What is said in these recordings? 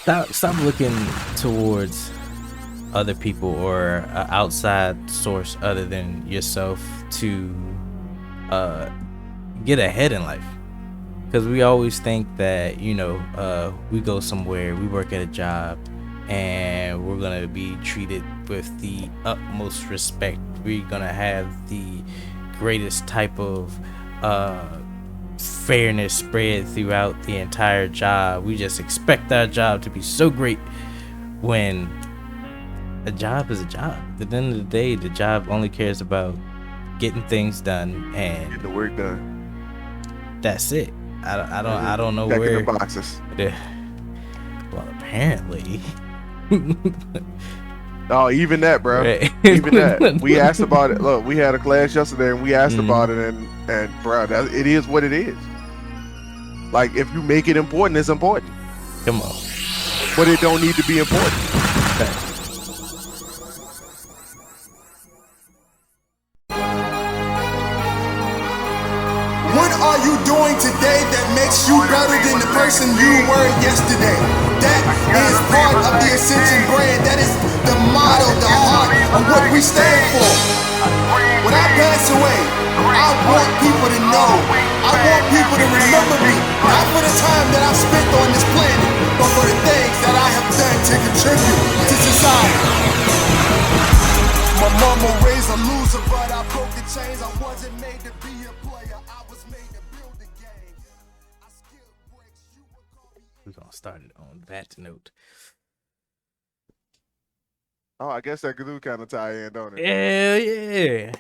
Stop looking towards other people or an outside source other than yourself to uh get ahead in life. Because we always think that, we go somewhere, we work at a job, and we're going to be treated with the utmost respect. We're going to have the greatest type of fairness spread throughout the entire job. We just expect our job to be so great when a job is a job. At the end of the day, the job only cares about getting things done and Get the work done. that's it. I don't know Checking where. the boxes. Well, apparently. Oh, even that, bro. Right. Even that. We asked about it. Look, we had a class yesterday, and we asked about it, and bro, it is what it is. Like, if you make it important, it's important. Come on. But it don't need to be important. Okay. What are you doing today that makes you better than the person you were yesterday? That is part of the Ascension brand. That is the motto, the heart of what we stand for. When I pass away, I want people to know. I want people to remember me, not for the time that I've spent on this planet, but for the things that I have done to contribute to society. My mama raised a loser, but I broke the chains. I wasn't made to be a player. I was made to build the game. I skipped breaks. You would call me. We're gonna start it on that note. Oh, I guess that do kind of tie in, don't it? Hell yeah.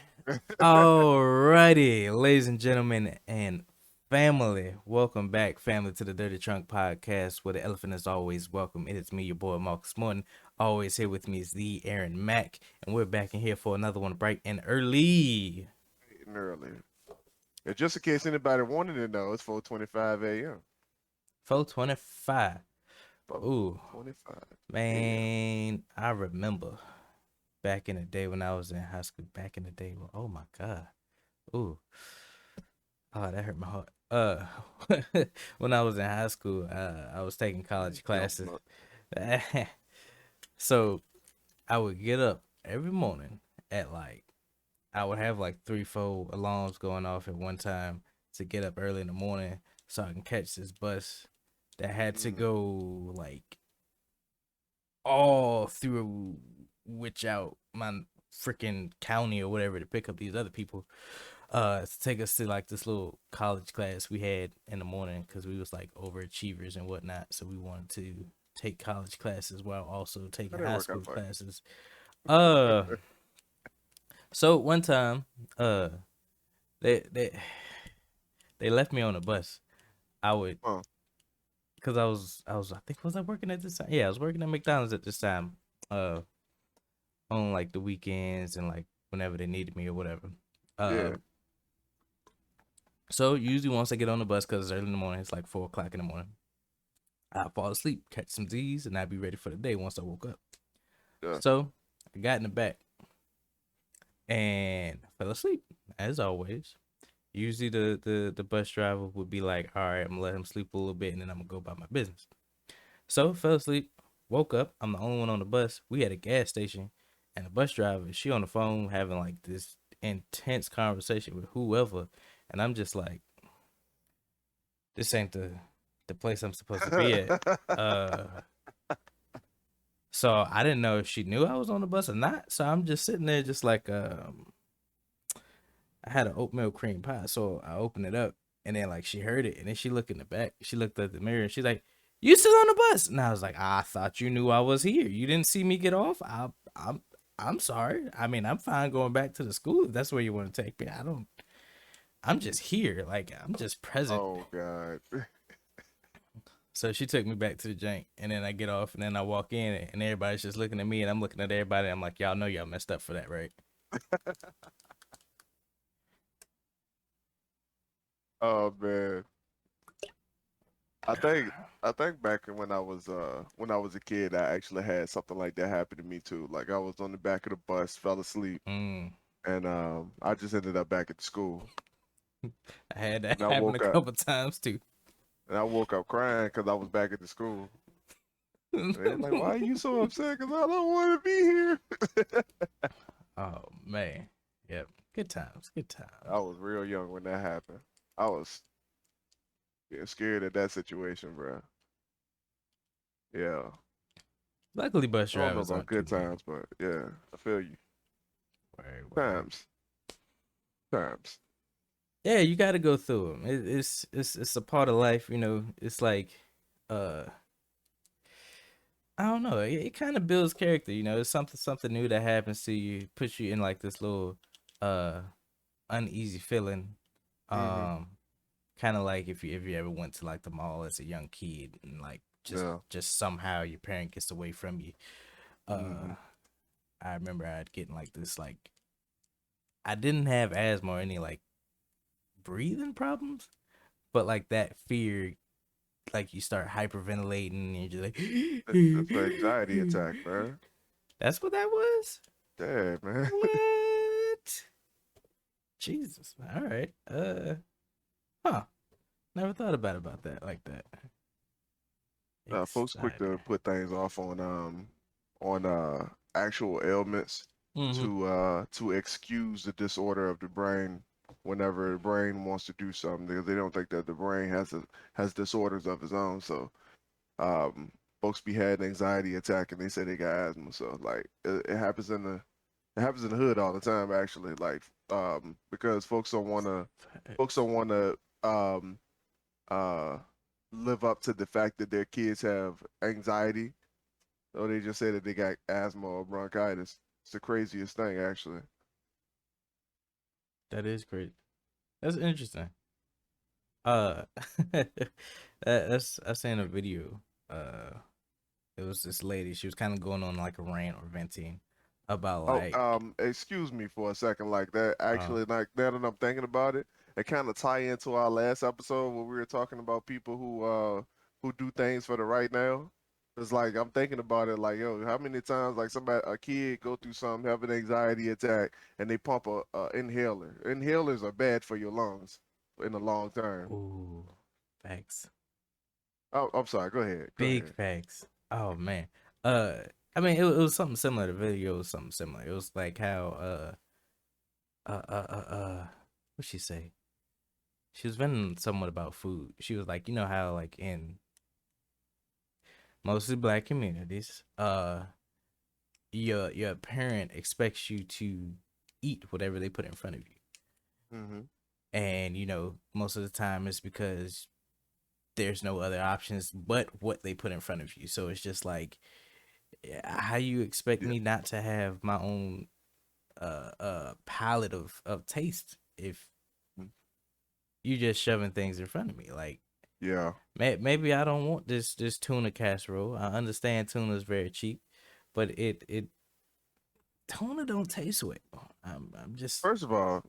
Alrighty, ladies and gentlemen and family, welcome back, family, to the Dirty Trunk Podcast, where the elephant is always welcome. It is me, your boy Marcus Morton. Always here with me is the Aaron Mack, and we're back in here for another one, bright and early. Early. And just in case anybody wanted to know, it's 4:25 a.m. 4:25. Ooh, 25. man, I remember back in the day when I was in high school. Back in the day, oh my god, ooh, oh that hurt my heart. When I was in high school, I was taking college classes. So I would get up every morning at I would have like 3-4 alarms going off at one time to get up early in the morning so I can catch this bus that had to go all through which out my freaking county or whatever to pick up these other people to take us to this little college class we had in the morning because we was overachievers and whatnot, so we wanted to take college classes while also taking high school classes. So one time they left me on a bus. I would because I think, was I working at this time? Yeah, I was working at McDonald's at this time on the weekends and whenever they needed me or whatever. So usually once I get on the bus, because it's early in the morning, it's 4 o'clock in the morning, I'll fall asleep, catch some Z's, and I'd be ready for the day once I woke up. So I got in the back and fell asleep, as always. Usually the bus driver would be like, all right, I'm gonna let him sleep a little bit and then I'm gonna go about my business. So fell asleep, woke up, I'm the only one on the bus. We had a gas station, and the bus driver, she on the phone having this intense conversation with whoever, and I'm just like, this ain't the place I'm supposed to be at. So I didn't know if she knew I was on the bus or not. So I'm just sitting there just I had an oatmeal cream pie. So I opened it up, and then she heard it, and then she looked in the back. She looked at the mirror and she's like, "You still on the bus?" And I was like, "I thought you knew I was here. You didn't see me get off. I'm sorry. I mean, I'm fine going back to the school if that's where you want to take me. I'm just here. I'm just present." Oh God. So she took me back to the jank, and then I get off, and then I walk in, and everybody's just looking at me, and I'm looking at everybody. And I'm like, y'all know y'all messed up for that, right? Oh man. I think back when I was a kid, I actually had something like that happen to me too. Like I was on the back of the bus, fell asleep, and I just ended up back at school. I had that happen a couple times too. And I woke up crying because I was back at the school. They're like, why are you so upset? Because I don't want to be here. Oh man. Yep. Good times. Good I times. was real young when that happened. I was scared of that situation, bro. Yeah. Luckily, bus I don't know drivers about aren't too good bad. times, but yeah, I feel you. Word, word. Times. Times. Yeah, you got to go through them. It's a part of life, you know. It's like, uh, I don't know. It kind of builds character, you know. It's something new that happens to you, puts you in like this little, uh, uneasy feeling. Mm-hmm. Um, kind of like if you ever went to like the mall as a young kid and like Yeah. just somehow your parent gets away from you. Mm-hmm. I remember I'd getting like this like I didn't have asthma or any like breathing problems, but like that fear, like you start hyperventilating and you're just That's an anxiety like, attack, man. that's what that was. Damn, man. What? Jesus. All right. Huh. Never thought about that like that. Folks quick Anxiety. to put things off on actual ailments Mm-hmm. to excuse the disorder of the brain whenever the brain wants to do something because they don't think that the brain has disorders of its own. So um folks be had an anxiety attack and they say they got asthma. So like it happens it happens in the hood all the time actually. Like because folks don't wanna um uh live up to the fact that their kids have anxiety, or they just say that they got asthma or bronchitis. It's the craziest thing, actually. That is great. That's interesting. Uh, that's I seen a video. It was this lady. She was kind of going on like a rant or venting about Oh, like, excuse me for a second. Like that, uh, actually, like now that I'm thinking about it, it kind of tie into our last episode where we were talking about people who do things for the right now. It's like I'm thinking about it, like yo, how many times like a kid go through something, have an anxiety attack, and they pump a inhaler. Inhalers are bad for your lungs in the long term. ooh, facts, Oh, I'm sorry. Go ahead. Go big ahead. facts. Oh man. Uh, I mean, it was something similar. The video was something similar. It was like how what she say? She was venting somewhat about food. She was like, you know how like in mostly black communities, your parent expects you to eat whatever they put in front of you. Mm-hmm. And you know, most of the time it's because there's no other options but what they put in front of you. So it's just like, how you expect Yeah. me not to have my own palette of taste if Mm, you just shoving things in front of me? Like, yeah. maybe I don't want this tuna casserole. I understand tuna is very cheap, but it tuna don't taste well. I'm just First of all,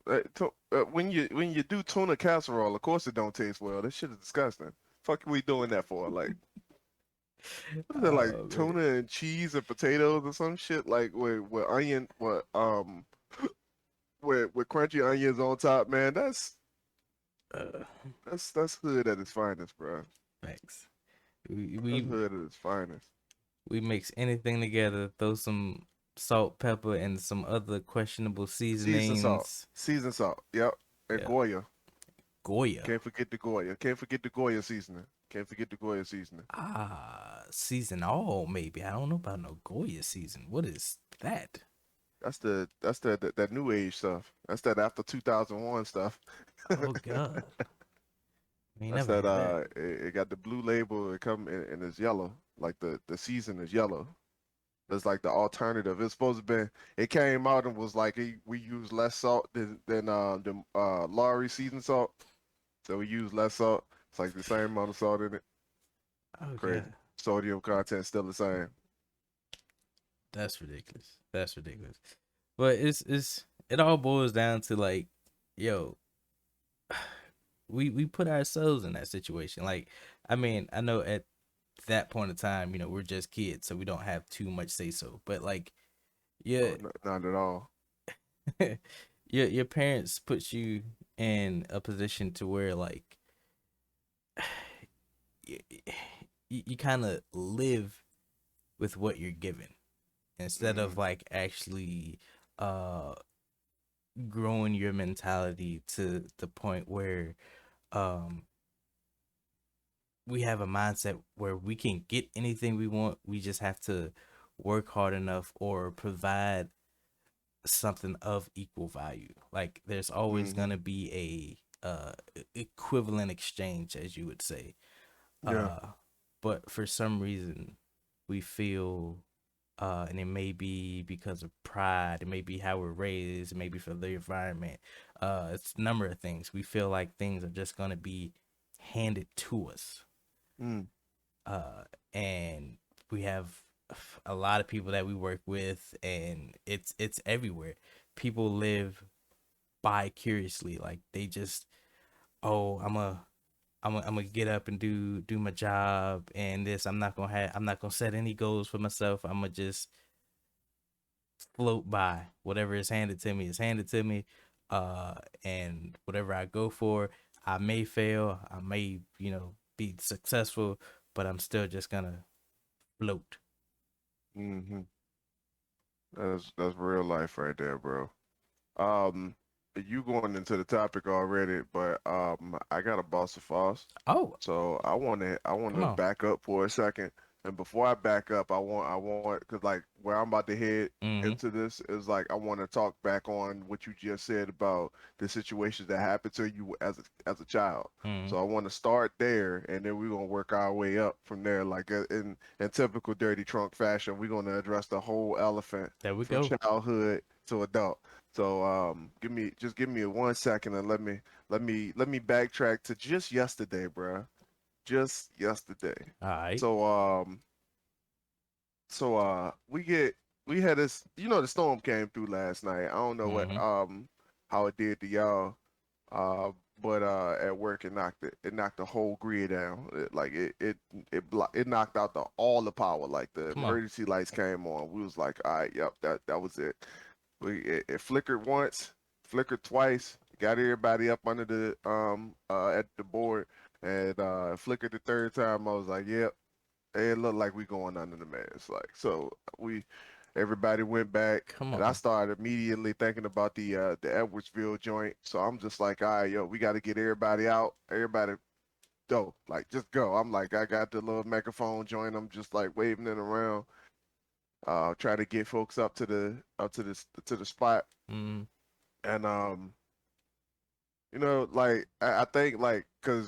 when you do tuna casserole, of course it don't taste well. This shit is disgusting. Fuck, we doing that for? Like, what is that? Like oh man. tuna and cheese and potatoes or some shit? Like with onion, with crunchy onions on top, man. Uh, That's hood at its finest, bro. thanks. We That's we hood at its finest. we mix anything together, throw some salt, pepper, and some other questionable Seasoned salt, seasonings. seasoned salt. Yep, and Yeah, Goya. Goya. Can't forget the Goya. Can't forget the Goya seasoning. Can't forget the Goya seasoning. Season all maybe. I don't know about no Goya season. What is that? That's that new age stuff. That's that after 2001 stuff. Oh God, I ain't That's never that heard that. it got the blue label, it come and it's yellow. Like the season is yellow. That's like the alternative. It's supposed to be it came out and was like we use less salt than Laurie seasoned salt. So we use less salt. It's like the same amount of salt in it. Oh Crazy. God, Sodium content still the same. that's ridiculous. That's ridiculous. But it all boils down to like, yo, we put ourselves in that situation. Like, I mean, I know at that point in time, you know, we're just kids, so we don't have too much say so. But like, yeah, Oh, not at all. your parents put you in a position to where like you kind of live with what you're given instead Mm-hmm. of like actually uh growing your mentality to the point where um we have a mindset where we can get anything we want. We just have to work hard enough or provide something of equal value. Like there's always Mm-hmm. gonna be a equivalent exchange, as you would say. Yeah. Uh, but for some reason, we feel, and it may be because of pride, it may be how we're raised, it may be for the environment. It's a number of things. We feel like things are just gonna be handed to us, Mm. uh, and we have a lot of people that we work with, and it's everywhere. People live bi-curiously, like they just, oh, I'm gonna get up and do my job and this. I'm not gonna set any goals for myself. I'm gonna just float by. Whatever is handed to me is handed to me. And whatever I go for, I may fail, I may, be successful, but I'm still just gonna float. Mm-hmm. That's real life right there, bro. Um, you going into the topic already, but I got a boss of false. Oh, So I come wanna on. back up for a second. And before I back up, because like where I'm about to head Mm-hmm. into this is like I want to talk back on what you just said about the situations that happened to you as a child. Mm-hmm. So I want to start there, and then we're gonna work our way up from there. Like in typical dirty trunk fashion, we're gonna address the whole elephant There we from go. childhood to adult. So give me 1 second and let me backtrack to just yesterday, bruh. Just yesterday. All right. So we had this, the storm came through last night. I don't know what Mm-hmm. how it did to y'all. Uh but at work it knocked the whole grid down. It knocked out all the power. Like the Come on. emergency lights came on. We was like, all right, yep, that was it. It flickered once, flickered twice, got everybody up under the at the board, and flickered the third time. I was like, yep, it looked like we going under the mast. Like so, we everybody went back, Come and I on. started immediately thinking about the Edwardsville joint. So I'm just like, all right, yo, we got to get everybody out. Everybody go, like just go. I'm like, I got the little megaphone joint. I'm just like waving it around, try to get folks up to the spot. Mm-hmm. And like I think like cause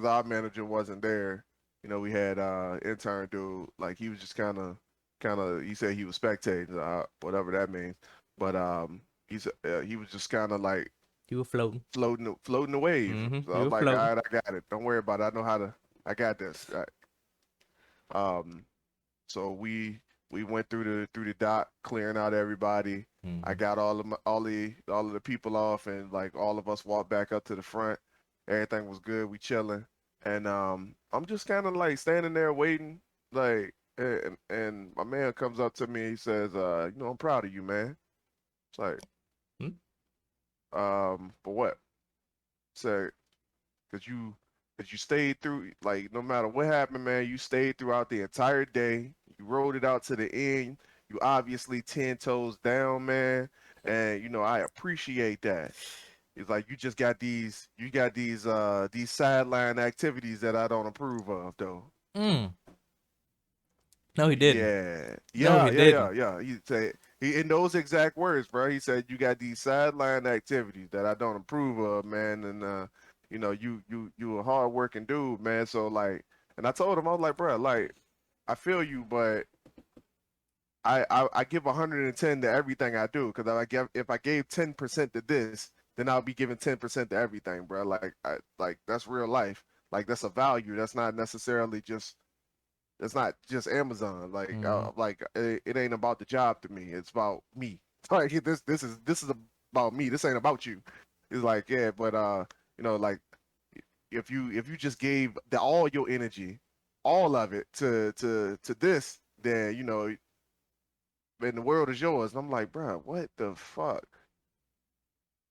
our manager wasn't there. We had intern dude, like he was just kind of he said he was spectating, whatever that means. But he was just kind of like You were floating. floating the wave. Mm-hmm. So I You was were like, all floating. right, I got it. Don't worry about it. I know how to. I got this. All right. So we went through the dock, clearing out everybody. I Mm-hmm. got all of the people off, and like all of us walked back up to the front. Everything was good. We chilling, and I'm just kind of like standing there waiting, like, and my man comes up to me. He says, I'm proud of you, man. It's like, Mm-hmm. for what? Say, cause you stayed through, like, no matter what happened, man, you stayed throughout the entire day. You rode it out to the end. You obviously 10 toes down, man. And I appreciate that. It's like you got these sideline activities that I don't approve of, though. Mm. No, he didn't. Yeah, No, yeah, he yeah, yeah, didn't. yeah. He said he in those exact words, bro. He said you got these sideline activities that I don't approve of, man. And you a hard working dude, man. So like, and I told him I was like, bro, like I feel you, but I give 110 to everything I do because if I gave 10% to this, then I'll be giving 10% to everything, bro. Like that's real life. Like that's a value. That's not just Amazon. Mm-hmm. Like it ain't about the job to me. It's about me. Like this is about me. This ain't about you. It's like yeah, but like if you just gave all your energy, all of it to this, then and the world is yours. And I'm like, bro, what the fuck?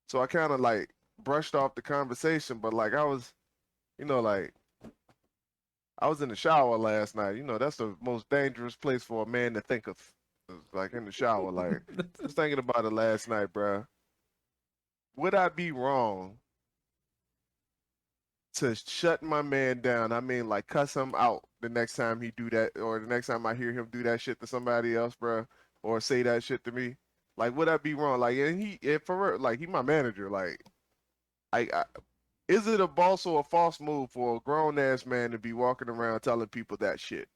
So I kind of like brushed off the conversation, but like I was, like I was in the shower last night. You know, that's the most dangerous place for a man to think of, like in the shower. Like, just thinking about it last night, bruh. Would I be wrong to shut my man down? I mean, like, cuss him out the next time he do that, or the next time I hear him do that shit to somebody else, bruh, or say that shit to me. Like, would I be wrong? Like, and for real, like, he my manager. Like, I is it a boss or a false move for a grown ass man to be walking around telling people that shit?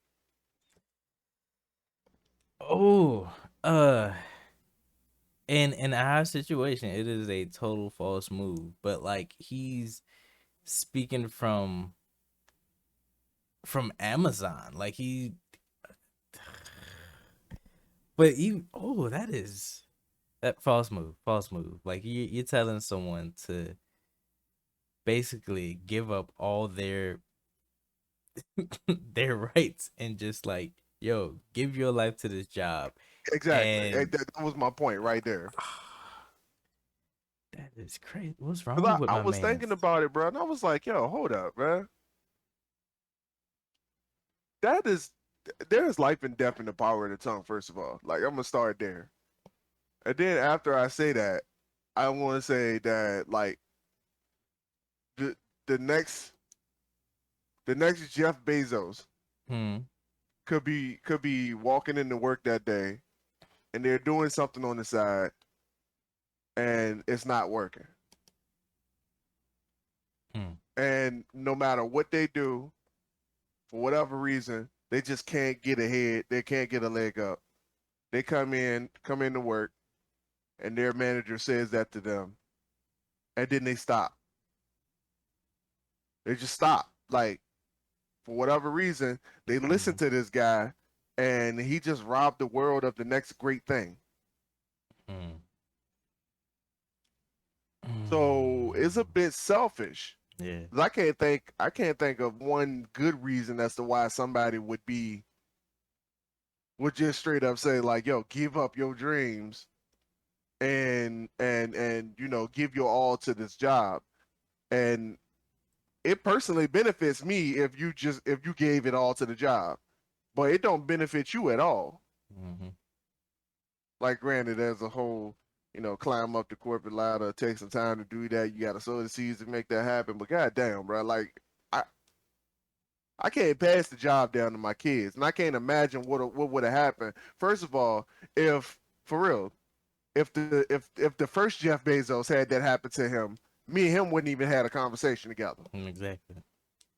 Oh, uh, in our situation, it is a total false move. But like he's speaking from Amazon, like he. But even that is that false move, false move. Like you're telling someone to basically give up all their their rights and just like, yo, give your life to this job. Exactly. And That was my point right there. that is crazy. What's 'Cause wrong with I my was man? thinking about it, bro, and I was like, yo, hold up, man. That is, there is life and death in the power of the tongue, first of all. Like, I'm going to start there. And then after I say that, I want to say that, like, the, the next, the next Jeff Bezos Hmm. could be walking into work that day and they're doing something on the side and it's not working. Hmm. And no matter what they do, for whatever reason, they just can't get ahead. They can't get a leg up. They come in to work, and their manager says that to them, and then they stop. They just stop. Like, for whatever reason, they listen Hmm. to this guy, and he just robbed the world of the next great thing. Hmm. So it's a bit selfish. Yeah. 'Cause I can't think of one good reason as to why somebody would just straight up say like, yo, give up your dreams and you know, give your all to this job. And it personally benefits me if you gave it all to the job, but it don't benefit you at all. Hmm. Like, granted, there's a whole, you know, climb up the corporate ladder, take some time to do that. You got to sow the seeds to make that happen. But goddamn, bro, like I I can't pass the job down to my kids, and I can't imagine what would have happened. First of all, if for real, if the first Jeff Bezos had that happen to him, me and him wouldn't even had a conversation together. Exactly.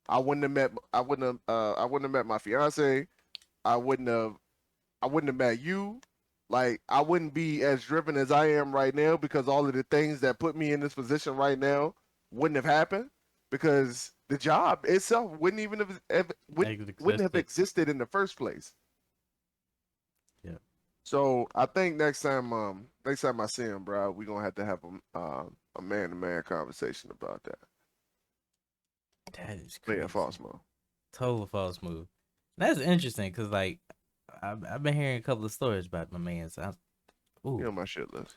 I wouldn't have met my fiance. I wouldn't have I wouldn't have met you. Like, I wouldn't be as driven as I am right now because all of the things that put me in this position right now wouldn't have happened because the job itself wouldn't have Existed. existed in the first place. Yeah. So I think next time I see him, bro, we gonna have to have a man to man conversation about that. That is Yeah, crazy. false move. Total false move. That's interesting because like I've been hearing a couple of stories about my man. So You ooh. on my shit list.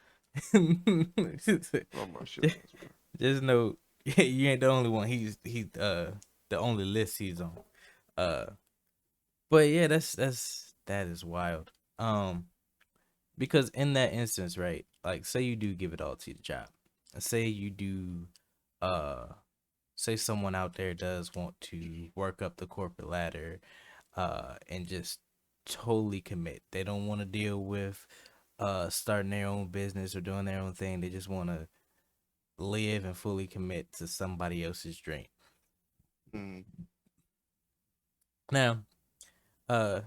just, On my shit list, bro. just know you ain't the only one. He's the only list he's on. Uh, but yeah, that is wild. Because in that instance, right? Like, say you do give it all to the job, and say you do, uh, say someone out there does want to work up the corporate ladder, and just totally commit. They don't want to deal with, starting their own business or doing their own thing. They just want to live and fully commit to somebody else's dream. Mm. Now, uh,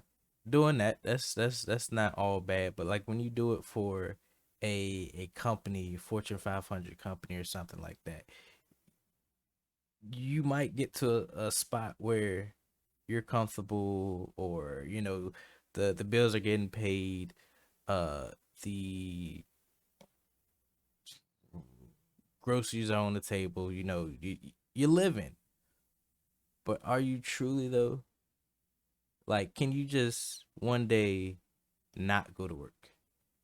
doing that's not all bad, but like when you do it for a company, Fortune 500 company or something like that, you might get to a spot where you're comfortable, or the bills are getting paid, uh the groceries are on the table, you're living. But are you truly though? Like, can you just one day not go to work?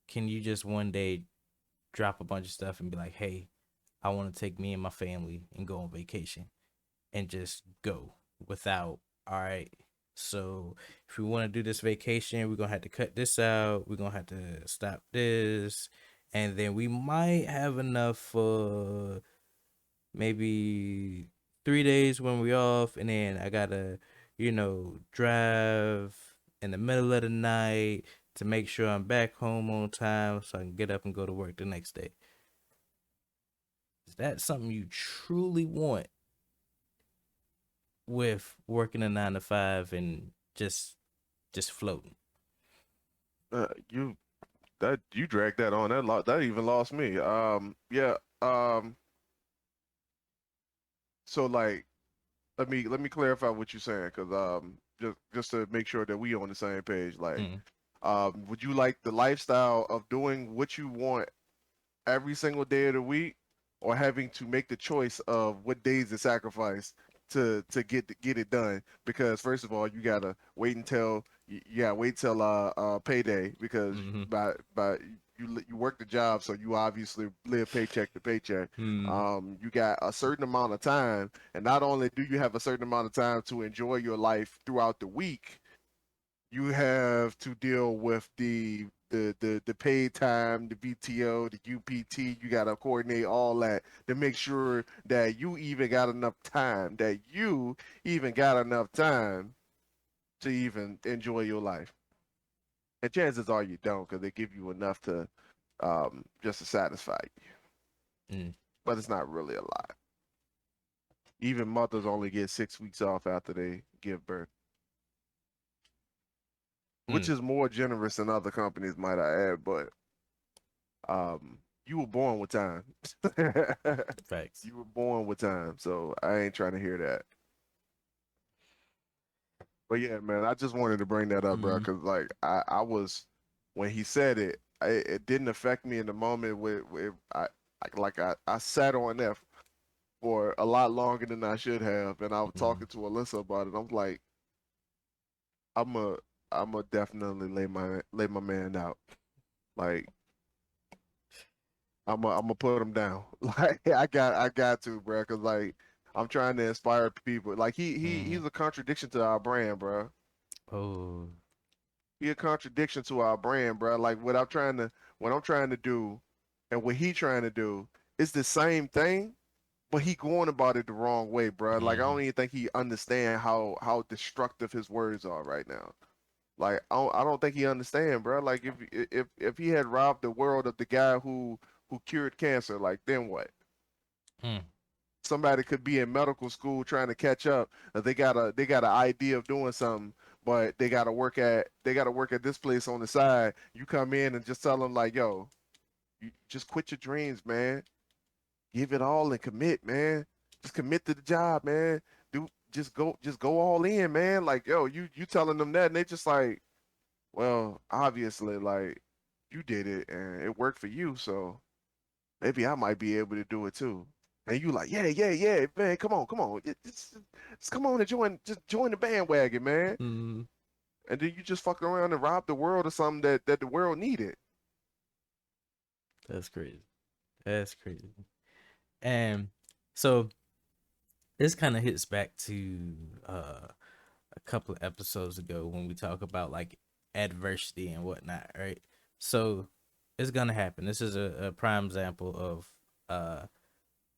Can you just one day drop a bunch of stuff and be like, hey, I want to take me and my family and go on vacation and just go without all right, so if we want to do this vacation, we're gonna have to cut this out. We're gonna have to stop this, and then we might have enough for maybe 3 days when we off, and then I gotta, drive in the middle of the night to make sure I'm back home on time so I can get up and go to work the next day. Is that something you truly want with working a 9 to 5 and just floating? You that you dragged that on. That even lost me. Yeah. So like, let me clarify what you're saying, because just to make sure that we on the same page. Like, Mm. would you like the lifestyle of doing what you want every single day of the week, or having to make the choice of what days to sacrifice to get it done? Because first of all, you gotta wait until you gotta wait till payday, because Mm-hmm. by you work the job, so you obviously live paycheck to paycheck. Mm. You got a certain amount of time, and not only do you have a certain amount of time to enjoy your life throughout the week, you have to deal with the paid time, the VTO, the UPT. You got to coordinate all that to make sure that you even got enough time, to even enjoy your life. And chances are you don't, because they give you enough to just to satisfy you. Mm. But it's not really a lot. Even mothers only get 6 weeks off after they give birth, which Mm. is more generous than other companies, might I add. But you were born with time. Facts. You were born with time, so I ain't trying to hear that. But yeah, man, I just wanted to bring that up, bro, Mm. because like I was, when he said it, it didn't affect me in the moment. With I sat on that for a lot longer than I should have, and I was Mm. talking to Alyssa about it. I'm like, I'm a I'm a definitely lay my man out. Like, I'm gonna put him down. Like, I got to, bro, because like, I'm trying to inspire people. Like, he's Mm. a contradiction to our brand, bro. Oh. He a contradiction to our brand, bro. Like, what I'm trying to do, and what he trying to do, is the same thing, but he going about it the wrong way, bro. Like, I Mm-hmm. don't even think he understand how destructive his words are right now. Like, I don't think he understand, bro. Like, if he had robbed the world of the guy who cured cancer, like, then what? Mm. Somebody could be in medical school trying to catch up. They got an idea of doing something, but they gotta work at this place on the side. You come in and just tell them like, yo, you just quit your dreams, man. Give it all and commit, man. Just commit to the job, man. Just go all in, man. Like, yo, you telling them that, and they just like, well, obviously, like, you did it and it worked for you, so maybe I might be able to do it too. And you like, yeah, yeah, yeah, man, come on, just come on and join the bandwagon, man. Mm. And then you just fuck around and rob the world of something that the world needed. That's crazy. That's crazy. And so this kind of hits back to a couple of episodes ago when we talk about like adversity and whatnot, right? So it's gonna happen. This is a prime example of uh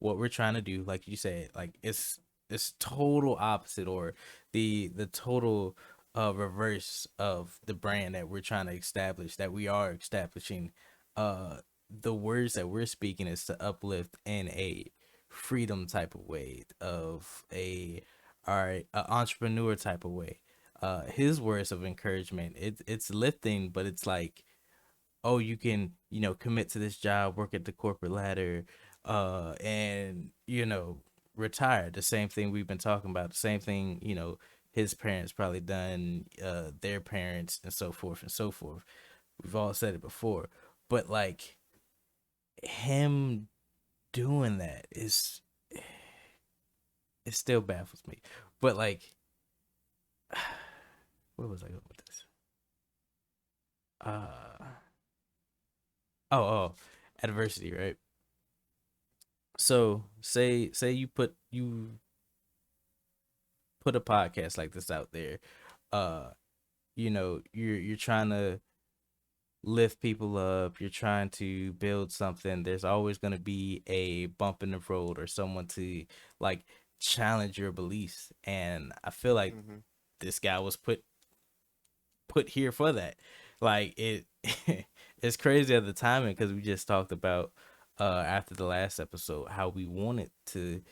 what we're trying to do. Like you said, like it's total opposite, or the total reverse of the brand that we're trying to establish, that we are establishing. The words that we're speaking is to uplift in a freedom type of way, of a all right, a entrepreneur type of way. His words of encouragement, it's lifting, but it's like, oh, you can, commit to this job, work at the corporate ladder, and retire. The same thing we've been talking about, the same thing, his parents probably done, their parents, and so forth and so forth. We've all said it before, but like, him doing that is, it still baffles me. But like, where was I going with this? Uh oh, adversity, right? So say you put a podcast like this out there, uh, you're trying to lift people up, you're trying to build something, there's always going to be a bump in the road or someone to like challenge your beliefs. And I feel like Mm-hmm. this guy was put here for that. Like it it's crazy at the timing because we just talked about after the last episode how we wanted to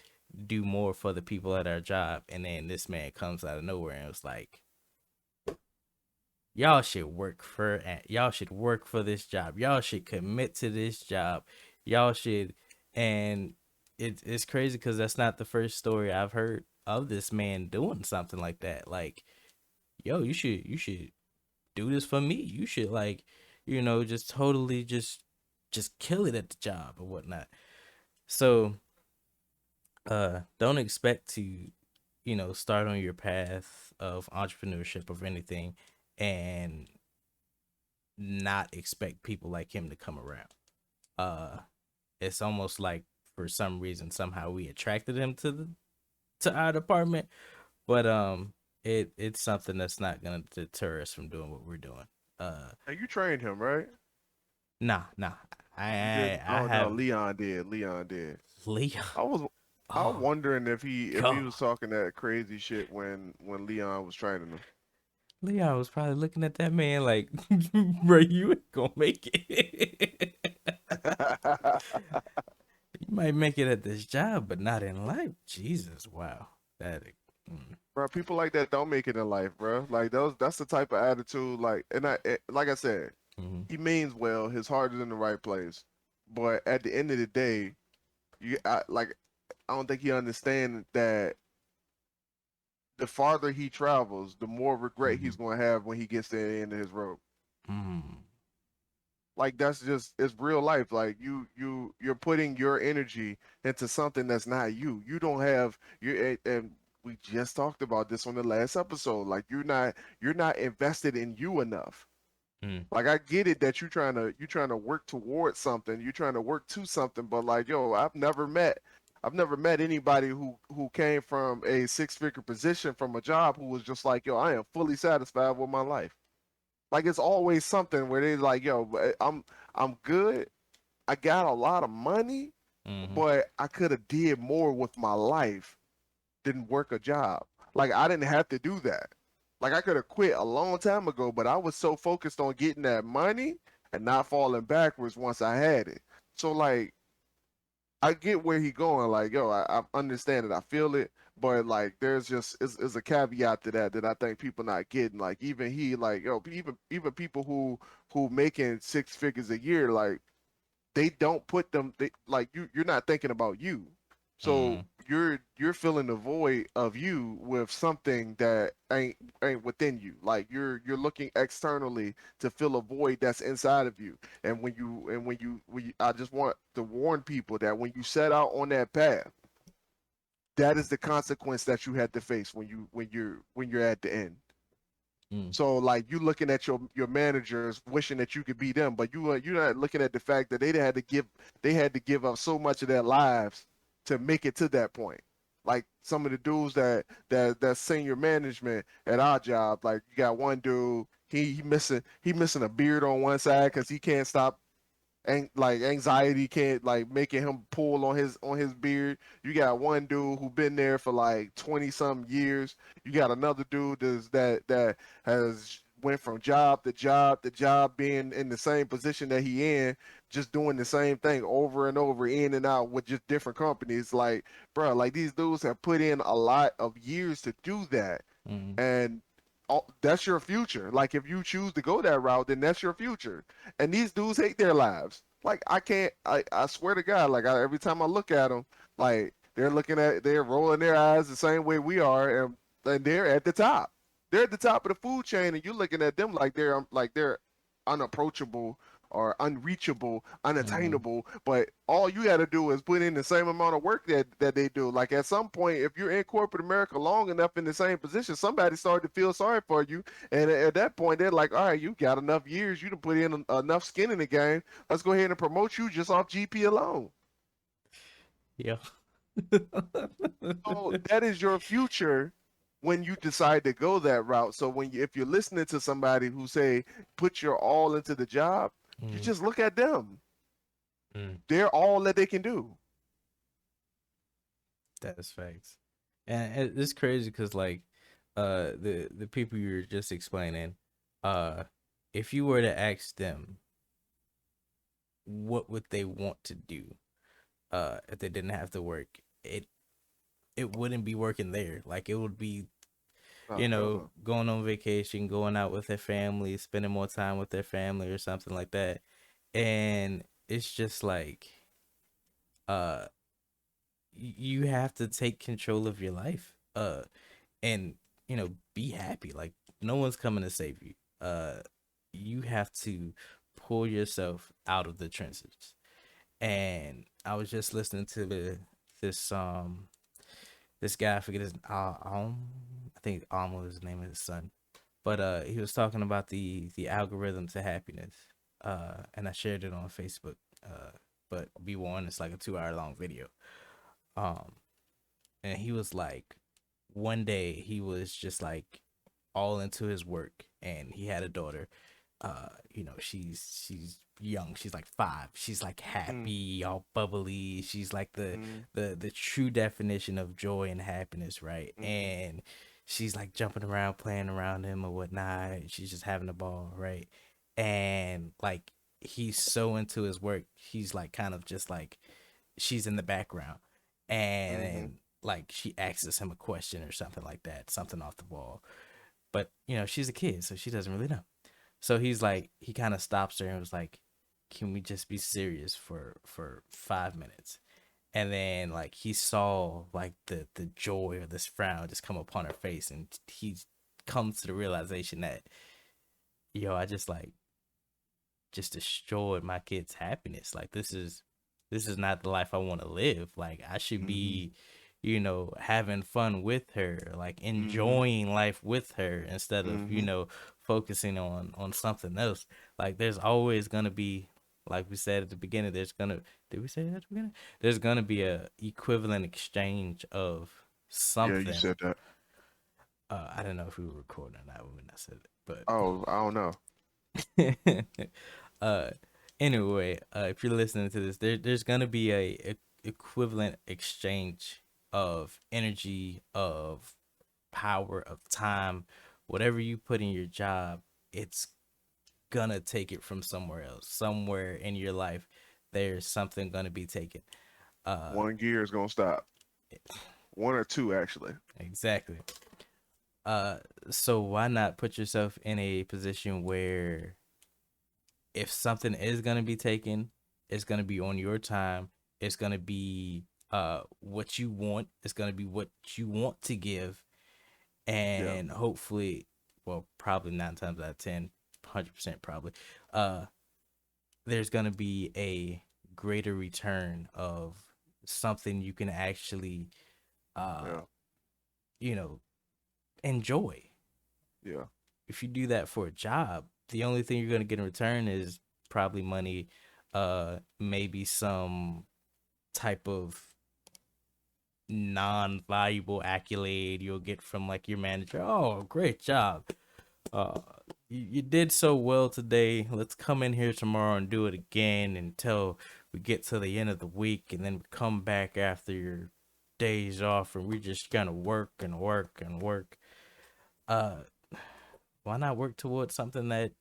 do more for the people at our job, and then this man comes out of nowhere and was like, y'all should work for this job. Y'all should commit to this job. Y'all should. And it's crazy because that's not the first story I've heard of this man doing something like that. Like, yo, you should do this for me. You should like, just totally just kill it at the job or whatnot. So don't expect to, start on your path of entrepreneurship or anything and not expect people like him to come around. Uh it's almost like for some reason somehow we attracted him to our department, but it's something that's not gonna deter us from doing what we're doing. Uh And you trained him, right? nah. You didn't? I Oh no, have Leon did. Leon did. Leo. I was I was Oh wondering if he god. was talking that crazy shit when Leon was training him. Leon was probably looking at that man like, bro, you ain't gonna make it. You might make it at this job, but not in life. Jesus, wow. That mm, Bro, people like that don't make it in life, bro. Like those, that's the type of attitude. Like, like I said, mhm, he means well. His heart is in the right place, but at the end of the day, I don't think he understands that the farther he travels, the more regret he's mhm, going to have when he gets to the end of his rope. mm, Like that's just it's real life. Like you're putting your energy into something that's not you. You don't have and we just talked about this on the last episode. Like you're not invested in you enough. mm, Like I get it that you're trying to work towards something, you're trying to work to something, but like yo, I've never met anybody who came from a six-figure position from a job who was just like, yo, I am fully satisfied with my life. Like it's always something where they're like, yo, I'm good. I got a lot of money, mhm, but I could have did more with my life than work a job. Like I didn't have to do that. Like I could have quit a long time ago, but I was so focused on getting that money and not falling backwards once I had it. So like I get where he going. Like yo, I understand it. I feel it. But like, there's just is a caveat to that I think people not getting. Like even he, like yo, even people who making six figures a year, like they don't put them. They like you're not thinking about you, so mm, you're filling the void of you with something that ain't within you. Like you're looking externally to fill a void that's inside of you. And I just want to warn people that when you set out on that path, that is the consequence that you had to face when you're at the end. mm, So like you looking at your managers wishing that you could be them, but you're not looking at the fact that they had to give up so much of their lives to make it to that point. Like some of the dudes that senior management at our job, like you got one dude, he missing a beard on one side because he can't stop like anxiety can't like making him pull on his beard. You got one dude who been there for like 20 some years. You got another dude that has went from job to job to job, being in the same position that he in, just doing the same thing over and over, in and out with just different companies. Like, bro, like these dudes have put in a lot of years to do that, mm, and that's your future. Like if you choose to go that route, then that's your future. And these dudes hate their lives. Like I can't. I swear to God. Like every time I look at them, like they're rolling their eyes the same way we are, and they're at the top. They're at the top of the food chain, and you're looking at them like they're unapproachable or unreachable, mm. unattainable. But all you got to do is put in the same amount of work that they do. Like at some point, if you're in corporate America long enough in the same position, somebody started to feel sorry for you, and at that point, they're like, "All right, you got enough years. You to put in enough skin in the game. Let's go ahead and promote you just off GP alone." Yeah. So that is your future when you decide to go that route. So if you're listening to somebody who say put your all into the job, you Mm, just look at them. mm, They're all that they can do. that's facts. And it's crazy because like the people you were just explaining, uh if you were to ask them what would they want to do if they didn't have to work, it wouldn't be working there. Like it would be, No, hell no. going on vacation, going out with their family, spending more time with their family or something like that. And it's just like uh you have to take control of your life. And be happy. Like no one's coming to save you. You have to pull yourself out of the trenches. And I was just listening to this this guy, I forget his I think Alma was the name of his son. But he was talking about the algorithm to happiness. And I shared it on Facebook. But be warned, it's like a 2 hour long video. Um and he was like, one day he was just like all into his work, and he had a daughter. She's young, she's like 5, she's like Mm, happy, all bubbly, she's like the mm, the true definition of joy and happiness, right? mm, And she's like jumping around, playing around him or whatnot, she's just having a ball, right? And like he's so into his work, he's like kind of just like, she's in the background. And like she asks him a question or something like that, something off the wall. But she's a kid, so she doesn't really know. So he's like, he kind of stops her and was like, "Can we just be serious for 5 minutes?" And then like he saw like the joy or this frown just come upon her face, and he comes to the realization that, I just destroyed my kid's happiness. Like this is not the life I want to live. Like I should mm, be, having fun with her, like mm, enjoying life with her instead of, mm. focusing on something else. Like there's always gonna be, like we said at the beginning, did we say that at the beginning? There's gonna be a equivalent exchange of Yeah, you something. said that. I don't know if we were recording or not when I said it, but Oh, I don't know. uh anyway, if you're listening to this, there's gonna be a equivalent exchange of energy, of power, of time. Whatever you put in your job, it's gonna take it from somewhere else. Somewhere in your life there's something gonna be taken. uh One gear is gonna stop. One or two, actually. exactly. uh so why not put yourself in a position where if something is gonna be taken, it's gonna be on your time. It's gonna be what you want. It's gonna be what you want to give, Yeah, and hopefully, well, probably 9 times out of 10, 100% probably, uh, there's gonna be a greater return of something you can actually, uh, yeah, you know, enjoy. yeah, If you do that for a job, the only thing you're gonna get in return is probably money, maybe some type of non-valuable accolade you'll get from like your manager. Oh, great job. Uh, you did so well today. Let's come in here tomorrow and do it again until we get to the end of the week, and then we come back after your days off, and we're just gonna work and work and work. Uh, why not work towards something that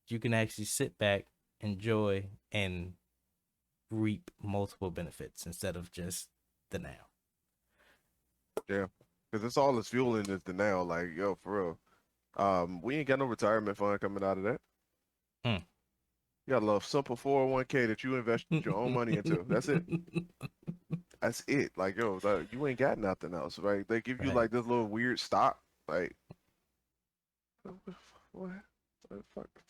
you can actually sit back, enjoy, and reap multiple benefits instead of just the now? yeah. Because it's all it's fueling is the now. Like, yo, for real. We ain't got no retirement fund coming out of that. Hmm. You got a little simple 401k that you invest your own money into. That's it. That's it. Like, yo, you ain't got nothing else, right? They give you Right. like this little weird stock. Like, what?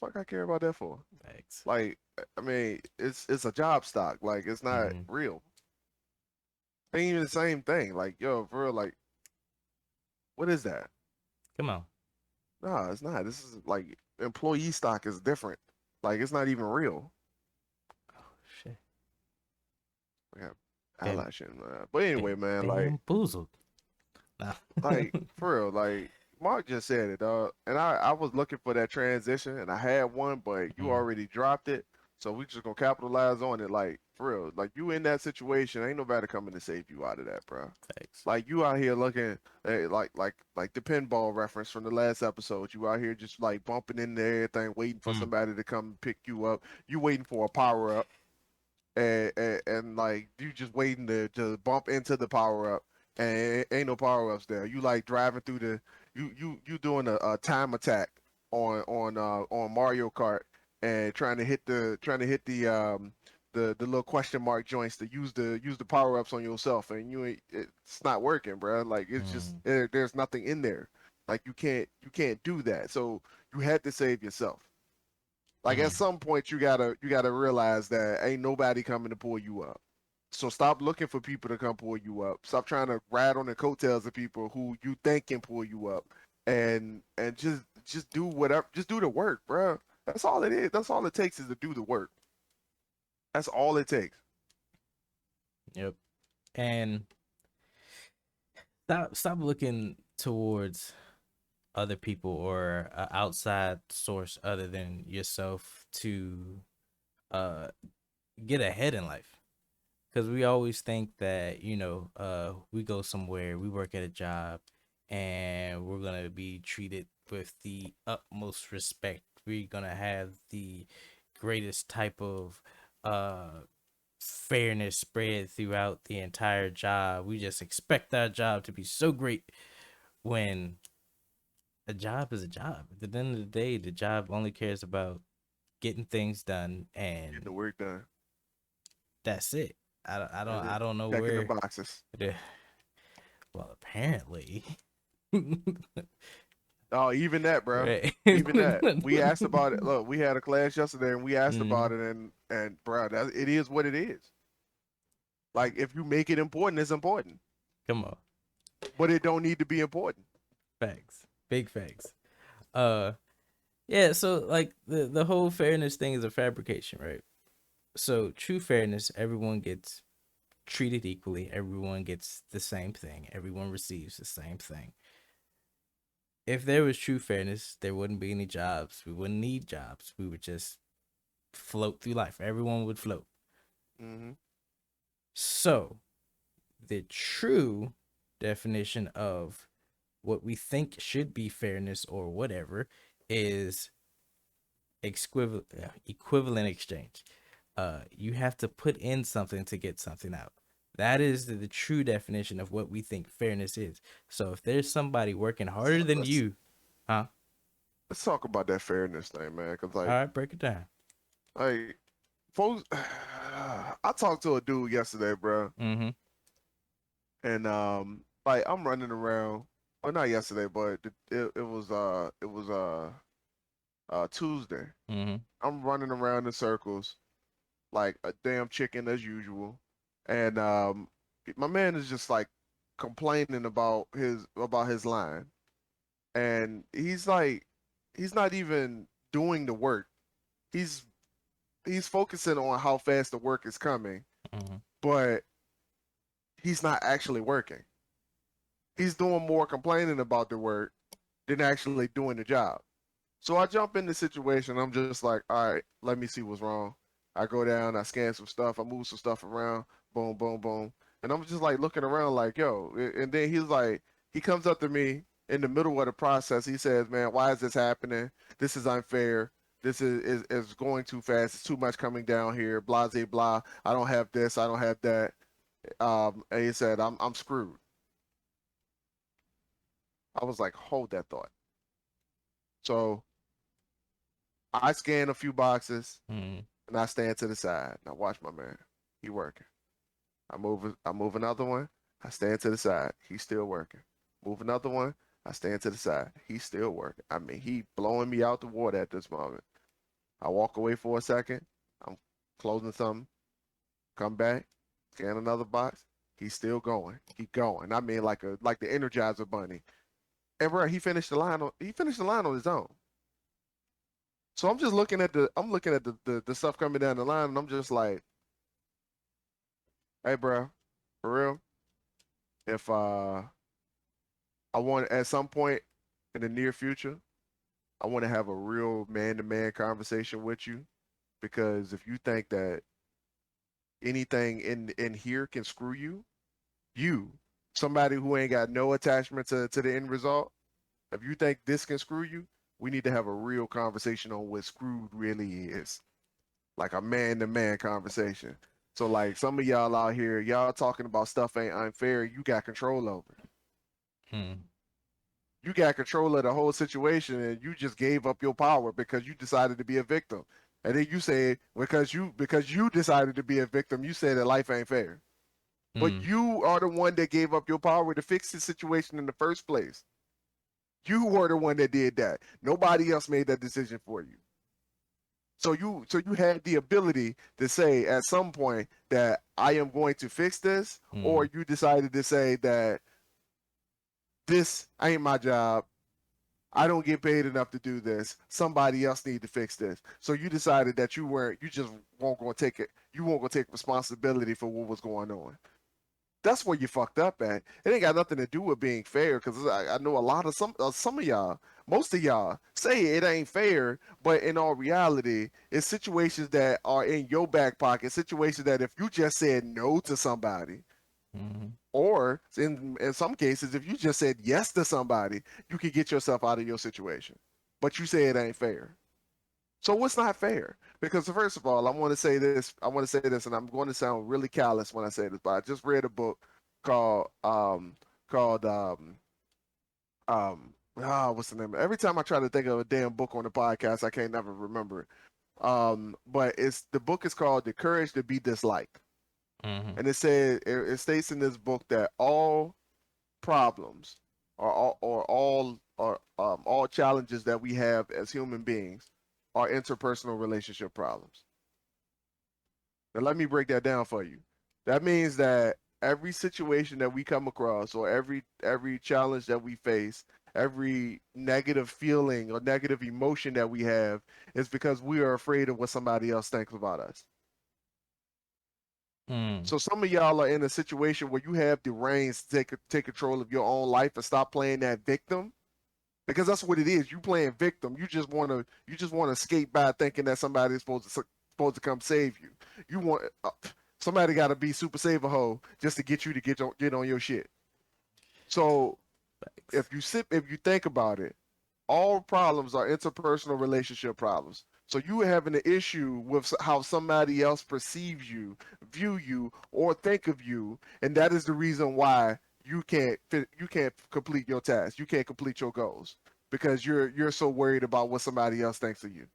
Fuck, I care about that for? Thanks. Like, I mean, it's a job stock. Like, it's not Mm-hmm. real. Ain't even the same thing. Like, yo, for real, like, what is that? Come on. Nah, it's not. This is like employee stock is different. Like, it's not even real. Oh shit. We have Bam, eyelash but anyway, man, like, bamboozled. Nah. Like for real, like Mark just said it, and I was looking for that transition, and I had one, but you Mhm. already dropped it, so we just gonna capitalize on it. Like for real, like you in that situation, ain't nobody coming to save you out of that, bro. Thanks. Like you out here looking like the pinball reference from the last episode. You out here just like bumping into everything, waiting for Mm. somebody to come pick you up. You waiting for a power up, and like you just waiting to bump into the power up, and ain't no power ups there. You like driving through you doing a time attack on Mario Kart and trying to hit the little question mark joints to use the power ups on yourself, and it's not working, bro. Like it's just Mm. there's nothing in there. Like you can't do that. So you had to save yourself. Like at Mm. some point you gotta realize that ain't nobody coming to pull you up. So stop looking for people to come pull you up. Stop trying to ride on the coattails of people who you think can pull you up, and just do whatever. Just do the work, bro. That's all it is. That's all it takes is to do the work. That's all it takes. Yep. And stop looking towards other people or an outside source other than yourself to uh get ahead in life. Because we always think that, we go somewhere, we work at a job, and we're gonna be treated with the utmost respect. We're gonna have the greatest type of uh fairness spread throughout the entire job. We just expect our job to be so great when a job is a job. At the end of the day, the job only cares about getting things done, Getting the and work done. that's it. That's I it. don't know Checking the where boxes. the well, apparently. Oh, even that, bro. Right. Even that. We asked about it. Look, we had a class yesterday, and we asked about Mm, it, and bro, it is what it is. Like if you make it important, it's important, come on. but it don't need to be important. Facts. Big facts. Uh yeah, so like the whole fairness thing is a fabrication, right? So true fairness, everyone gets treated equally, everyone gets the same thing, everyone receives the same thing. If there was true fairness, there wouldn't be any jobs. We wouldn't need jobs. We would just float through life. Everyone would float. Hmm. So, the true definition of what we think should be fairness or whatever is equivalent exchange. You have to put in something to get something out. That is the true definition of what we think fairness is. So if there's somebody working Let's, harder than let's you, huh? let's talk about that fairness thing, man. Cause All right, break it down. like folks, I talked to a dude yesterday, bro, Mm-hmm. and like I'm running around. Well, not yesterday, but it was Tuesday. Mm-hmm. I'm running around in circles like a damn chicken as usual, and my man is just like complaining about his line, and he's like he's not even doing the work. He's he's focusing on how fast the work is coming, Mm-hmm. but he's not actually working. He's doing more complaining about the work than actually doing the job. So I jump in the situation. I'm just like, all right, let me see what's wrong. I go down, I scan some stuff, I move some stuff around, boom, boom, boom. And I'm just like looking around like, yo. And then he's like, he comes up to me in the middle of the process. He says, man, why is this happening? This is unfair. This is going too fast. It's too much coming down here. Blah, blah, blah. I don't have this. I don't have that. And he said, I'm screwed. I was like, hold that thought. So I scan a few boxes Mm-hmm. and I stand to the side. Now watch my man. He working. I move another one. I stand to the side. He's still working. Move another one. I stand to the side. He's still working. I mean, he blowing me out the water at this moment. I walk away for a second. I'm closing something. Come back. Scan another box. He's still going. He going. I mean, like the Energizer Bunny. And bro, he finished the line on his own. So I'm just looking at the stuff coming down the line, and I'm just like, hey, bro, for real, if I want at some point in the near future, I want to have a real man-to-man conversation with you because if you think that anything in here can screw you, you, somebody who ain't got no attachment to the end result, if you think this can screw you, we need to have a real conversation on what screwed really is. Like a man-to-man conversation. So like some of y'all out here, y'all talking about stuff ain't unfair, you got control over. Hmm. You got control of the whole situation and you just gave up your power because you decided to be a victim. And then you say because you decided to be a victim, you say that life ain't fair. But Hmm. you are the one that gave up your power to fix the situation in the first place. You were the one that did that. Nobody else made that decision for you. So you had the ability to say at some point that I am going to fix this, or Hmm. you decided to say that this ain't my job. I don't get paid enough to do this. Somebody else need to fix this. So you decided that you just won't go take it. You won't go take responsibility for what was going on. That's where you fucked up at. It ain't got nothing to do with being fair, because I know a lot of some of y'all, most of y'all say it ain't fair, but in all reality, it's situations that are in your back pocket, situations that if you just said no to somebody, Hmm. or in some cases, if you just said yes to somebody, you could get yourself out of your situation. But you say it ain't fair. So what's not fair? Because first of all, I want to say this. I want to say this, and I'm going to sound really callous when I say this, but I just read a book called called what's the name? Every time I try to think of a damn book on the podcast, I can't never remember it. But it's the book is called The Courage to Be Disliked, Hmm. and it states in this book that all problems or all challenges that we have as human beings are interpersonal relationship problems. Now let me break that down for you. That means that every situation that we come across or every challenge that we face, every negative feeling or negative emotion that we have is because we are afraid of what somebody else thinks about us. Hmm. So some of y'all are in a situation where you have the reins to take control of your own life and stop playing that victim, because that's what it is. You playing victim. You just want to skate by thinking that somebody is supposed to come save you. You want somebody got to be super saver hoe just to get you to get on your shit. So Facts. if you think about it, all problems are interpersonal relationship problems. So you having an issue with how somebody else perceives you, view you, or think of you, and that is the reason why you can't complete your task. You can't complete your goals because you're so worried about what somebody else thinks of you.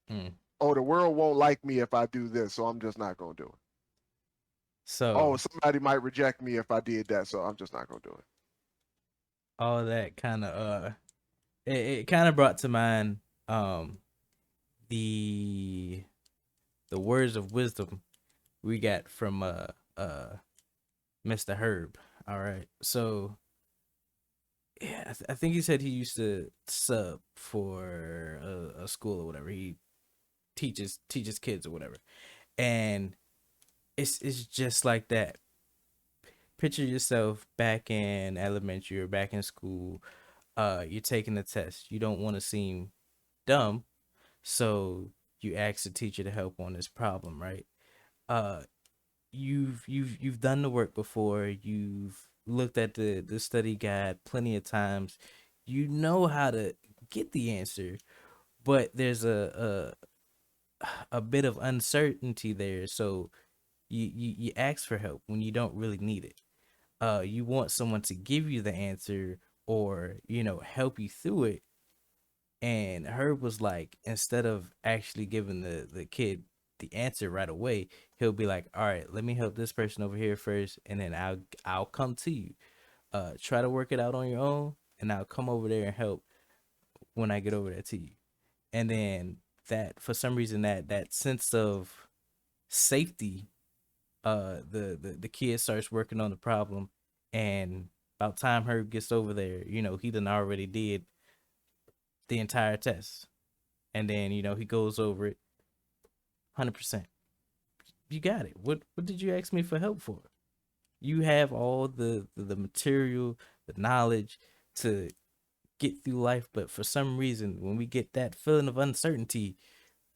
Hmm. Oh, the world won't like me if I do this, so I'm just not gonna do it. Oh, So somebody might reject me if I did that, so I'm just not gonna do it. all that kind of it kind of brought to mind um the the words of wisdom we got from uh Mr. Herb. All right. So yeah, I think he said he used to sub for a school or whatever. He teaches kids or whatever. And it's just like that. Picture yourself back in elementary or back in school. You're taking a test. You don't want to seem dumb, so you ask the teacher to help on this problem, right? Uh, you've done the work before. You've looked at the study guide plenty of times. You know how to get the answer, but there's a bit of uncertainty there. So you ask for help when you don't really need it. You want someone to give you the answer or help you through it. And Herb was like, instead of actually giving the kid the answer right away, he'll be like, all right, let me help this person over here first, and then I'll come to you. Try to work it out on your own, and I'll come over there and help when I get over there to you. And then that, for some reason, that sense of safety, the kid starts working on the problem, and about time Herb gets over there, he done already did the entire test, and then he goes over it 100%. You got it. What did you ask me for help for? You have all the material, the knowledge to get through life, but for some reason, when we get that feeling of uncertainty,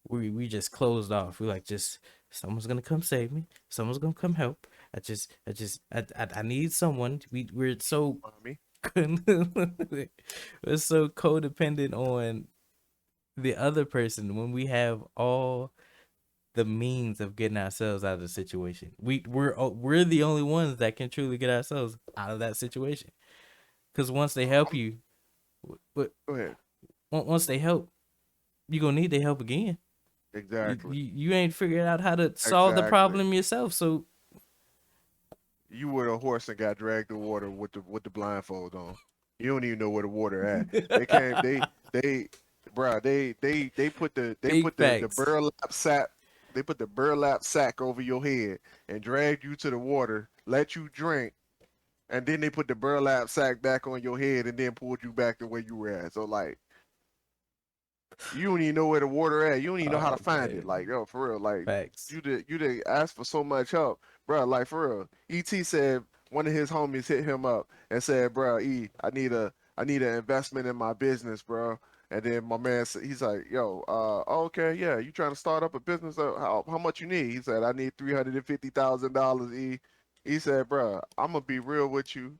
we just closed off. We're like, just someone's gonna come save me. Someone's gonna come help. I need someone. We're so Mommy. we're so codependent on the other person when we have all the means of getting ourselves out of the situation. We're the only ones that can truly get ourselves out of that situation. Because once they help I'm, you, but go ahead. once they help, you gonna need their help again. Exactly. You ain't figured out how to solve the Exactly. problem yourself. So You were a horse and got dragged to water with the blindfold on. You don't even know where the water at. They came. Bruh, they big put the facts. burlap sack. They put the burlap sack over your head and dragged you to the water, let you drink, and then they put the burlap sack back on your head and then pulled you back to where you were at. So like, you don't even know where the water at. You don't even know how to Oh find it. Like, man, yo, for real. Like, facts. you did ask for so much help, bro. Like for real. Et said one of his homies hit him up and said, bro, I need an investment in my business, bro. And then my man said, he's like, yo, okay, yeah, you trying to start up a business? How much you need? He said, I need $350,000. He said, bro, I'm gonna be real with you.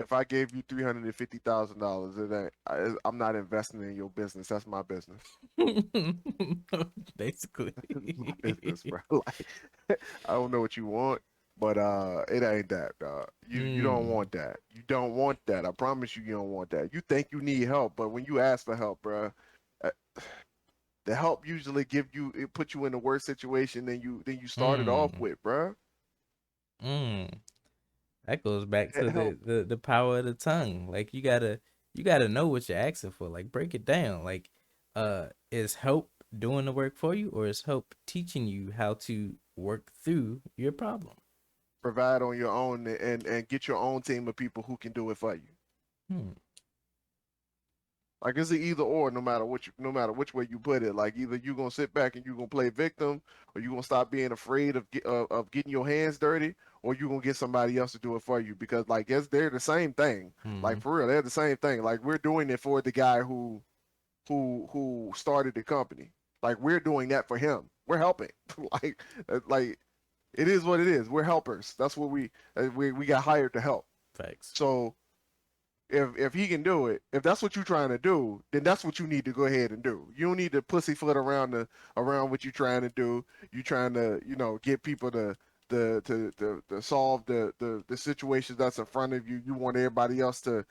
If I gave you $350,000, I'm not investing in your business. That's my business. Basically. That's my business, bro. Like, I don't know what you want, but it ain't that, dog. You don't mm, want that. You don't want that. I promise you, you don't want that. You think you need help, but when you ask for help, bro, uh, the help usually it put you in a worse situation than you started off mm, with, bro. mm. That goes back That to help the power of the tongue. Like you gotta know what you're asking for. Like break it down. Like is help doing the work for you or is help teaching you how to work through your problem? provide on your own and get your own team of people who can do it for you. Hmm. Like it's an either or, no matter which way you put it. Like either you gonna sit back and you gonna play victim, or you gonna stop being afraid of getting your hands dirty, or you gonna get somebody else to do it for you. Because like yes, they're the same thing. Mm-hmm. Like for real, they're the same thing. Like we're doing it for the guy who started the company. Like we're doing that for him. We're helping. Like it is what it is. We're helpers. That's what we got hired to help. Facts. So if he can do it, if that's what you're trying to do, then that's what you need to go ahead and do. You don't need to pussyfoot around what you're trying to do. You trying to get people to solve the situations that's in front of you. You want everybody else to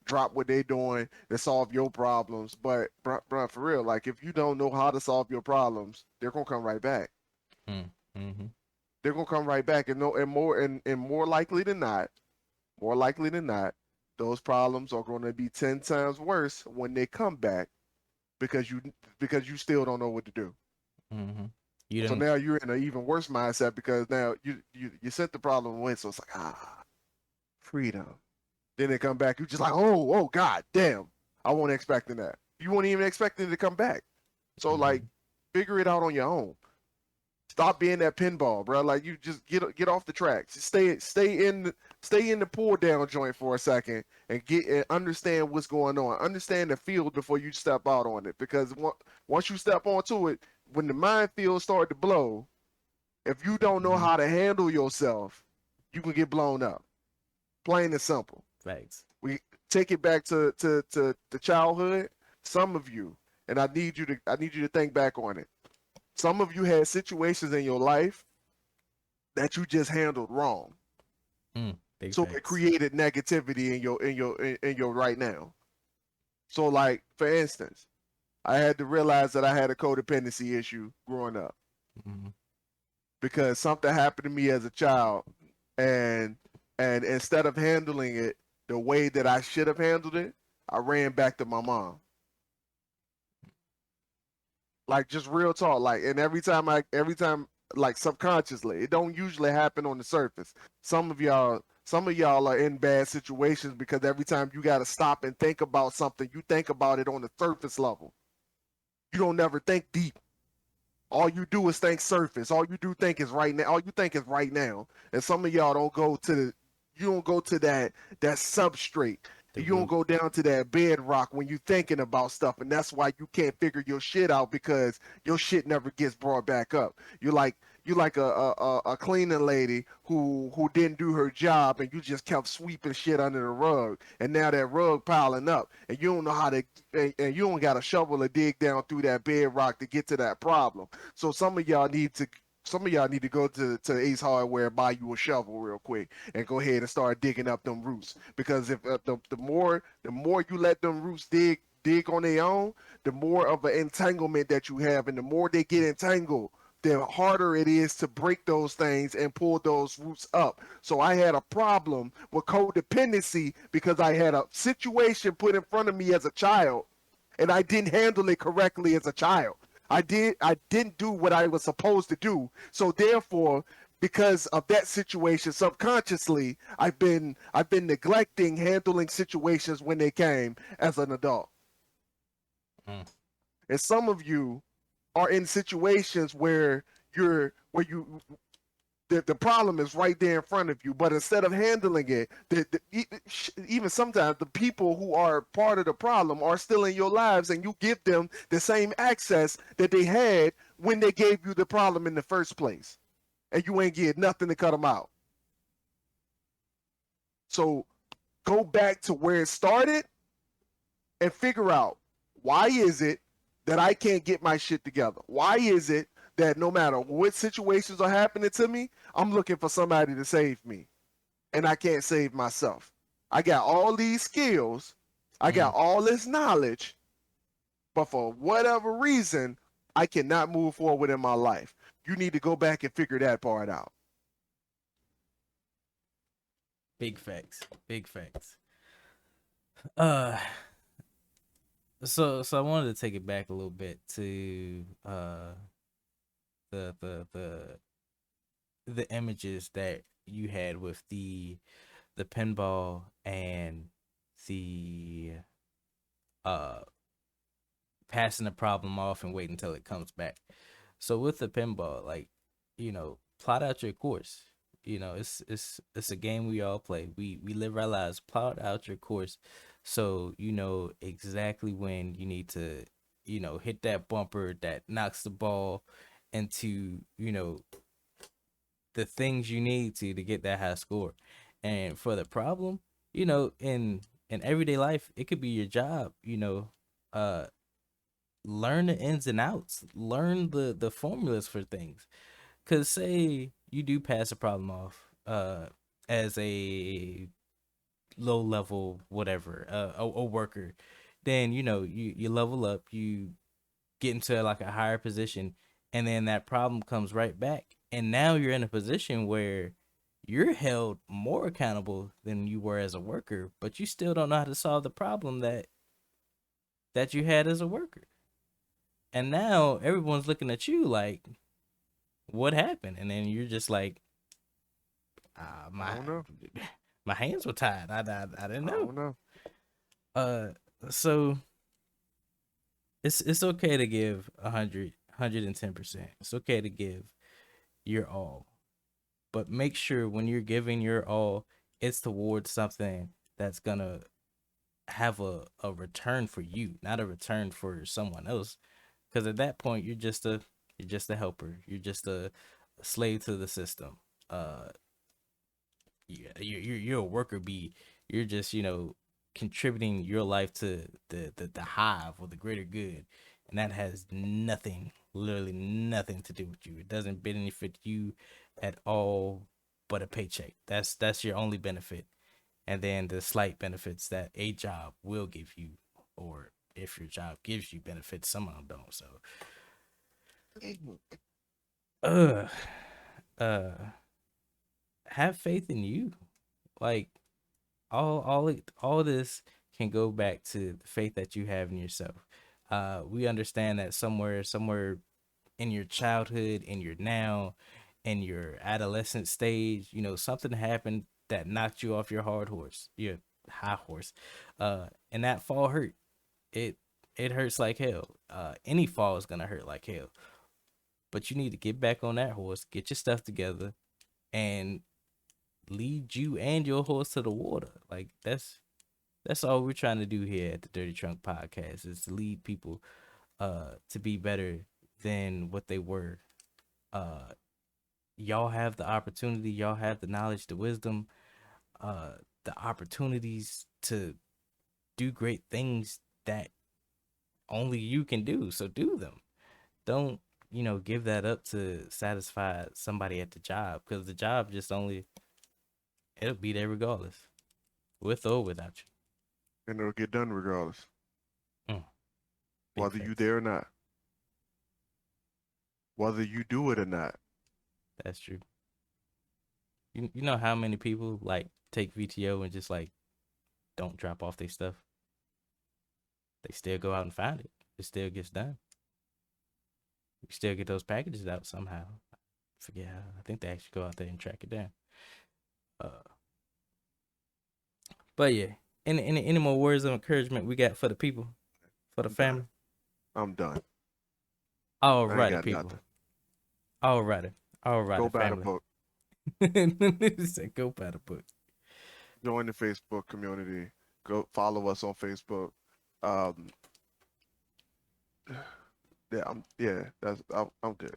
drop what they're doing to solve your problems. But bro, for real, like if you don't know how to solve your problems, they're gonna come right back. Mm-hmm. They're gonna come right back and no and more likely than not, those problems are going to be 10 times worse when they come back because you still don't know what to do. Mm-hmm. You So don't. now you're in an even worse mindset because now you sent the problem away. So it's like freedom. Then they come back. You're just like oh god damn. I wasn't expecting that. You weren't even expecting it to come back. So like Mm-hmm. figure it out on your own. Stop being that pinball, bro. Like you just get off the tracks. Stay in the pull down joint for a second and get and understand what's going on. Understand the field before you step out on it. Because once you step onto it, when the minefield start to blow, if you don't know Mm-hmm. how to handle yourself, you can get blown up. Plain and simple. Facts. We take it back to the childhood. Some of you, and I need you to think back on it. Some of you had situations in your life that you just handled wrong. Big So it facts. created negativity in your right now. So like for instance, I had to realize that I had a codependency issue growing up Mm-hmm. because something happened to me as a child and instead of handling it the way that I should have handled it, I ran back to my mom. Like just real talk. Like and every time like subconsciously, it don't usually happen on the surface. Some of y'all are in bad situations because every time you got to stop and think about something, you think about it on the surface level. You don't never think deep. All you do is think surface. All you do think is right now. All you think is right now. And some of y'all don't go to the, you don't go to that substrate. The You don't root. go down to that bedrock when you thinking about stuff, and that's why you can't figure your shit out because your shit never gets brought back up. You like a cleaning lady who didn't do her job, and you just kept sweeping shit under the rug, and now that rug piling up, and you don't know how to, and you don't got a shovel to dig down through that bedrock to get to that problem. So some of y'all need to go to Ace Hardware, buy you a shovel real quick, and go ahead and start digging up them roots. Because if the more you let them roots dig on their own, the more of an entanglement that you have, and the more they get entangled, the harder it is to break those things and pull those roots up. So I had a problem with codependency because I had a situation put in front of me as a child, and I didn't handle it correctly as a child. I didn't do what I was supposed to do. So therefore, because of that situation, subconsciously, I've been neglecting handling situations when they came as an adult. Mm. And some of you are in situations where the problem is right there in front of you, but instead of handling it, even sometimes the people who are part of the problem are still in your lives, and you give them the same access that they had when they gave you the problem in the first place, and you ain't get nothing to cut them out. So go back to where it started and figure out, why is it that I can't get my shit together? Why is it that no matter what situations are happening to me, I'm looking for somebody to save me, and I can't save myself? I got all these skills, I got all this knowledge, but for whatever reason, I cannot move forward in my life. You need to go back and figure that part out. Big facts. Big facts. Uh, so I wanted to take it back a little bit to the the the the images that you had with the pinball and the uh passing the problem off and wait until it comes back. So with the pinball, like, plot out your course. It's a game we all play. We live our lives. Plot out your course, so you know exactly when you need to, hit that bumper that knocks the ball into, the things you need to get that high score. And for the problem, in everyday life, it could be your job. Uh, learn the ins and outs. Learn the formulas for things. Cause say you do pass a problem off, as a low level whatever, a worker, then you level up, you get into like a higher position, and then that problem comes right back, and now you're in a position where you're held more accountable than you were as a worker, but you still don't know how to solve the problem that you had as a worker. And now everyone's looking at you like, what happened? And then you're just like, I my don't know. my hands were tied. I didn't I know. don't know. Uh, so it's okay to give 110%. It's okay to give your all, but make sure when you're giving your all, it's towards something that's gonna have a return for you, not a return for someone else. Because at that point, you're just a helper. You're just a slave to the system. Uh, you're a worker bee. You're just contributing your life to the hive or the greater good, and that has nothing, literally nothing to do with you. It doesn't benefit you at all, but a paycheck. That's your only benefit, and then the slight benefits that a job will give you, or if your job gives you benefits, some of them don't. So, uh, uh, have faith in you, like all this can go back to the faith that you have in yourself. We understand that somewhere in your childhood, in your now, in your adolescent stage, something happened that knocked you off your hard horse, your high horse, and that fall hurt. It it hurts like hell. Any fall is gonna hurt like hell. but you need to get back on that horse, get your stuff together, and lead you and your horse to the water. Like that's all we're trying to do here at the Dirty Trunk Podcast, is to lead people to be better than what they were. Uh y'all have the opportunity, y'all have the knowledge, the wisdom, uh the opportunities to do great things that only you can do. So do them. Don't, give that up to satisfy somebody at the job, because the job just only, it'll be there regardless, with or without And it'll get done regardless, you. Big whether you facts. there or not, whether you do it or not. That's true. You know how many people like take VTO and just like don't drop off their stuff? They still go out and find it. It still gets done. You still get those packages out somehow. Forget how. I think they actually go out there and track it down. Uh, but yeah. Any more words of encouragement we got for the people, for the I'm family? done. I'm done. All I ain't righty, got people. nothing. All righty. All righty, Go buy the family. book. Said go buy the book. Join the Facebook community. Go follow us on Facebook. Um, I'm good.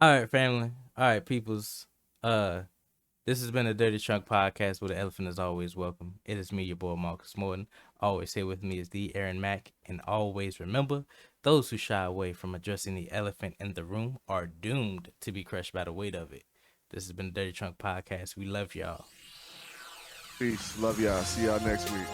All right, family. All right, peoples. This has been a Dirty Trunk Podcast, where the elephant is always welcome. It is me, your boy Marcus Morton. Always here with me is the Aaron Mack, and always remember, those who shy away from addressing the elephant in the room are doomed to be crushed by the weight of it. This has been a Dirty Trunk Podcast. We love y'all. Peace. Love y'all. See y'all next week.